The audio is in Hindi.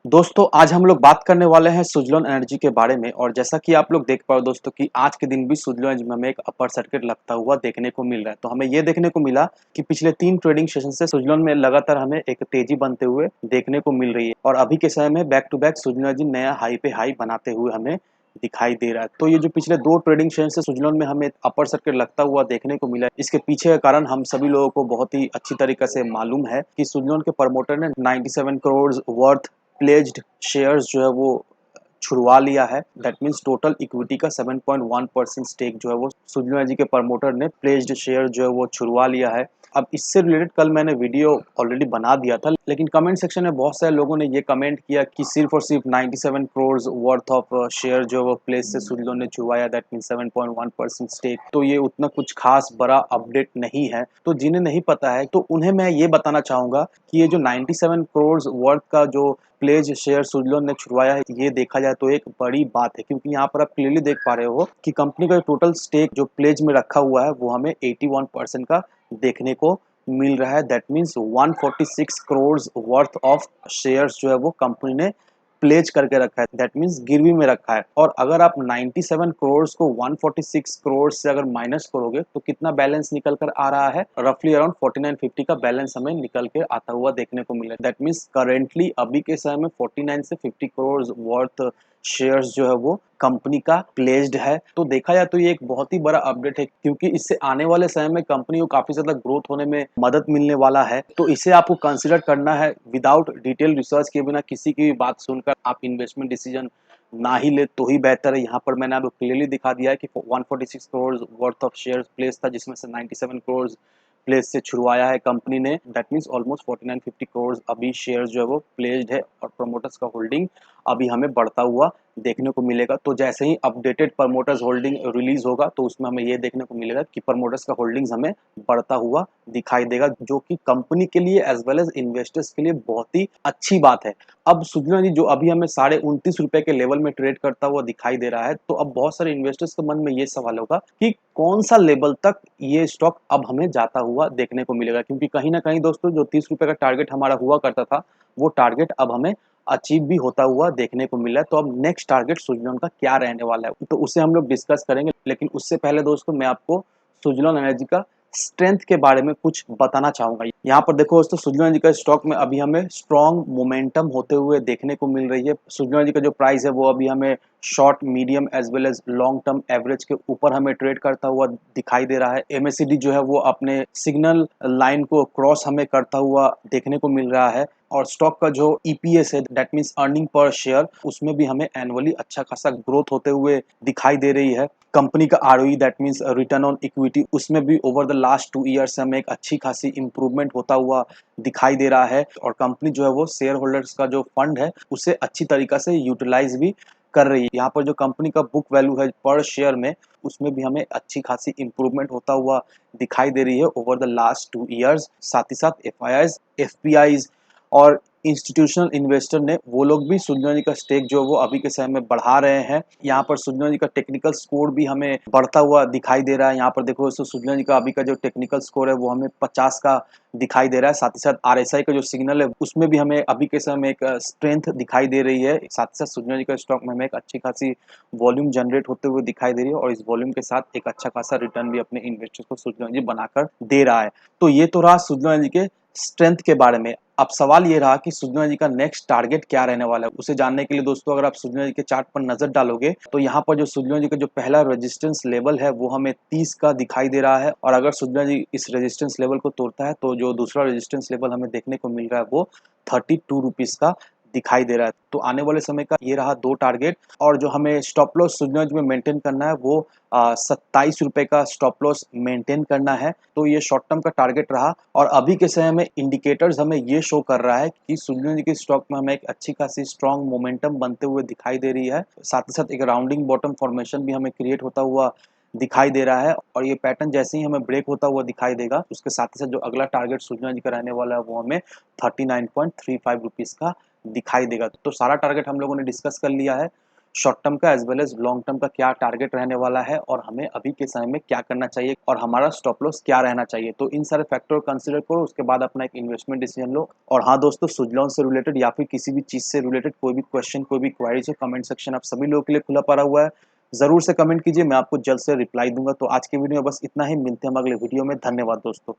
दोस्तों आज हम लोग बात करने वाले हैं सुज़लोन एनर्जी के बारे में। और जैसा कि आप लोग देख पाओ दोस्तों कि आज के दिन भी सुज़लोन एनर्जी में हमें एक अपर सर्किट लगता हुआ देखने को मिल रहा है। तो हमें ये देखने को मिला कि पिछले 3 ट्रेडिंग सेशन से सुज़लोन में लगातार हमें एक तेजी बनते हुए देखने को मिल रही है और अभी के समय में back to back Suzlon energy नया हाई पे हाई बनाते हुए हमें दिखाई दे रहा है। तो ये जो पिछले 2 ट्रेडिंग सेशन से सुज़लोन में हमें अपर सर्किट लगता हुआ देखने को मिला है, इसके पीछे का कारण हम सभी लोगों को बहुत ही अच्छी तरीके से मालूम है कि सुज़लोन के प्रमोटर ने 97 करोड़ वर्थ प्लेज्ड शेयर्स जो है वो छुड़वा लिया है। दैट मीन्स टोटल इक्विटी का 7.1% स्टेक जो है वो सुज़लोन एनर्जी के प्रमोटर ने प्लेज्ड शेयर जो है वो छुड़वा लिया है। अब इससे रिलेटेड कल मैंने वीडियो ऑलरेडी बना दिया था, लेकिन कमेंट सेक्शन में बहुत सारे लोगों ने ये कमेंट किया कि सिर्फ और सिर्फ 97 करोड़ वर्थ ऑफ शेयर जो है वो प्लेज से सुज़लोन ने छुड़वाया, दैट मीन्स 7.1% स्टेक। तो ये उतना कुछ खास बड़ा अपडेट नहीं है। तो जिन्हें नहीं पता है तो उन्हें मैं ये बताना चाहूँगा कि ये जो 97 करोड़ वर्थ का जो प्लेज शेयर सुज़लोन ने छुड़वाया है, ये देखा जाए तो एक बड़ी बात है, क्योंकि यहाँ पर आप क्लियरली देख पा रहे हो कि कंपनी का टोटल स्टेक जो प्लेज में रखा हुआ है वो हमें 81% का देखने को मिल रहा है। That means 146 crore worth of shares जो है वो कंपनी ने प्लेज करके रखा है, दैट मीन्स गिरवी में रखा है। और अगर आप 97 करोड़ को 146 करोड़ से अगर माइनस करोगे तो कितना बैलेंस निकल कर आ रहा है? रफली अराउंड 4950 का बैलेंस हमें निकल के आता हुआ देखने को मिला है। दैट मीन्स करेंटली अभी के समय में 49 से 50 करोड़ वर्थ शेयर्स जो है वो कंपनी का प्लेज्ड है। तो देखा जाए तो ये एक बहुत ही बड़ा अपडेट है, क्योंकि इससे आने वाले समय में कंपनी को काफी ज्यादा ग्रोथ होने में मदद मिलने वाला है। तो इसे आपको कंसिडर करना है। विदाउट डिटेल रिसर्च किए बिना किसी की भी बात सुनकर आप इन्वेस्टमेंट डिसीजन ना ही ले तो ही बेहतर है। यहाँ पर मैंने आपको क्लियरली दिखा दिया है कि 146 crore worth of share place था, जिसमें से 97 करोड़ प्लेस से छुड़वाया है कंपनी ने। दैट मीन्स ऑलमोस्ट 4950 करोड़ अभी शेयर जो है वो प्लेस्ड है और प्रमोटर्स का होल्डिंग अभी हमें बढ़ता हुआ देखने को मिलेगा। तो जैसे ही अपडेटेड प्रमोटर्स होल्डिंग रिलीज होगा तो उसमें हमें ये देखने को मिलेगा कि प्रमोटर्स का होल्डिंग्स हमें बढ़ता हुआ दिखाई देगा, जो कि कंपनी के लिए एज वेल एज इन्वेस्टर्स के लिए बहुत ही अच्छी बात है। अब सुज़लोन जी जो अभी हमें ₹29.5 के लेवल में ट्रेड करता हुआ दिखाई दे रहा है, तो अब बहुत सारे इन्वेस्टर्स के मन में ये सवाल होगा कि कौन सा लेवल तक ये स्टॉक अब हमें जाता हुआ देखने को मिलेगा, क्योंकि कहीं ना कहीं दोस्तों जो ₹30 का टारगेट हमारा हुआ करता था वो टारगेट अब हमें अचीव भी होता हुआ देखने को मिला है। तो अब नेक्स्ट टारगेट सुज़लोन का क्या रहने वाला है तो उसे हम लोग डिस्कस करेंगे, लेकिन उससे पहले दोस्तों मैं आपको सुज़लोन एनर्जी का स्ट्रेंथ के बारे में कुछ बताना चाहूंगा। यहाँ पर देखो दोस्तों सुज़लोन एनर्जी का स्टॉक में अभी हमें स्ट्रॉन्ग मोमेंटम होते हुए देखने को मिल रही है। सुज़लोन एनर्जी का जो प्राइस है वो अभी हमें short medium as well as long term average के ऊपर हमें ट्रेड करता हुआ दिखाई दे रहा है। एमएसीडी जो है वो अपने सिग्नल लाइन को क्रॉस हमें करता हुआ देखने को मिल रहा है। और स्टॉक का जो ईपीएस है, that means earning per share, उसमें भी हमें एनुअली अच्छा खासा ग्रोथ होते हुए दिखाई दे रही है। कंपनी का ROE that means return on equity, उसमें भी ओवर द लास्ट 2 ईयर्स से हमें एक अच्छी खासी इंप्रूवमेंट होता हुआ दिखाई दे रहा है। और कंपनी जो है वो शेयर होल्डर्स का जो फंड है उसे अच्छी तरीका से यूटिलाइज भी कर रही है। यहाँ पर जो कंपनी का बुक वैल्यू है पर शेयर में, उसमें भी हमें अच्छी खासी इंप्रूवमेंट होता हुआ दिखाई दे रही है ओवर द लास्ट 2 ईयर्स। साथ ही साथ एफआईआईज, एफपीआईज और इंस्टीट्यूशनल इन्वेस्टर ने वो लोग भी सुज़लोन जी का स्टेक जो वो अभी के समय में बढ़ा रहे हैं। यहाँ पर सुज़लोन जी का टेक्निकल स्कोर भी हमें बढ़ता हुआ दिखाई दे रहा है। यहाँ पर देखो दोस्तों सुज़लोन जी का अभी का जो टेक्निकल स्कोर है वो हमें 50 का दिखाई दे रहा है। साथ ही साथ आरएसआई का जो सिग्नल है उसमें भी हमें अभी के समय में एक स्ट्रेंथ दिखाई दे रही है। साथ ही साथ सुज़लोन जी का स्टॉक में हमें एक अच्छी खासी वॉल्यूम जनरेट होते हुए दिखाई दे रही है और इस वॉल्यूम के साथ एक अच्छा खासा रिटर्न भी अपने इन्वेस्टर्स को सुज़लोन जी बनाकर दे रहा है। तो ये तो रहा सुज़लोन जी के स्ट्रेंथ के बारे में। अब सवाल ये रहा कि सुज़लोन जी का नेक्स्ट टारगेट क्या रहने वाला है। उसे जानने के लिए दोस्तों अगर आप सुज़लोन जी के चार्ट पर नजर डालोगे तो यहाँ पर जो सुज़लोन जी का जो पहला रेजिस्टेंस लेवल है वो हमें 30 का दिखाई दे रहा है। और अगर सुज़लोन जी इस रेजिस्टेंस लेवल को तोड़ता है तो जो दूसरा रेजिस्टेंस लेवल हमें देखने को मिल रहा है वो 32 रुपीज का दिखाई दे रहा है। तो आने वाले समय का ये रहा 2 टारगेट। और जो हमें स्टॉप लॉस सुज़लोन जी में मेंटेन करना है वो 27 रुपए का स्टॉप लॉस मेंटेन करना है। तो ये शॉर्ट टर्म का टारगेट रहा। और अभी के समय में इंडिकेटर्स हमें ये शो कर रहा है कि सुज़लोन जी के स्टॉक में हमें एक अच्छी खासी स्ट्रॉन्ग मोमेंटम बनते हुए दिखाई दे रही है। साथ ही साथ एक राउंडिंग बॉटम फॉर्मेशन भी हमें क्रिएट होता हुआ दिखाई दे रहा है। और ये पैटर्न जैसे ही हमें ब्रेक होता हुआ दिखाई देगा उसके साथ ही साथ जो अगला टारगेट सुज़लोन जी का रहने वाला है वो हमें 39.35 रुपीज का दिखाई देगा। तो सारा टारगेट हम लोगों ने डिस्कस कर लिया है। शॉर्ट टर्म का as well as long term का क्या टारगेट रहने वाला है और हमें अभी के समय में क्या करना चाहिए और हमारा स्टॉप लॉस क्या रहना चाहिए। तो इन सारे फैक्टर को कंसीडर करो, उसके बाद अपना एक इन्वेस्टमेंट डिसीजन लो। और हाँ दोस्तों, सुज़लॉन से रिलेटेड या फिर किसी भी चीज़ से रिलेटेड कोई भी क्वेश्चन, कोई भी क्वेरीज़ हो, कमेंट सेक्शन आप सभी लोगों के लिए खुला पड़ा हुआ है। ज़रूर से कमेंट कीजिए, मैं आपको जल्द से रिप्लाई दूँगा। तो आज के वीडियो में बस इतना ही, मिलते हैं हम अगले वीडियो में। धन्यवाद दोस्तों।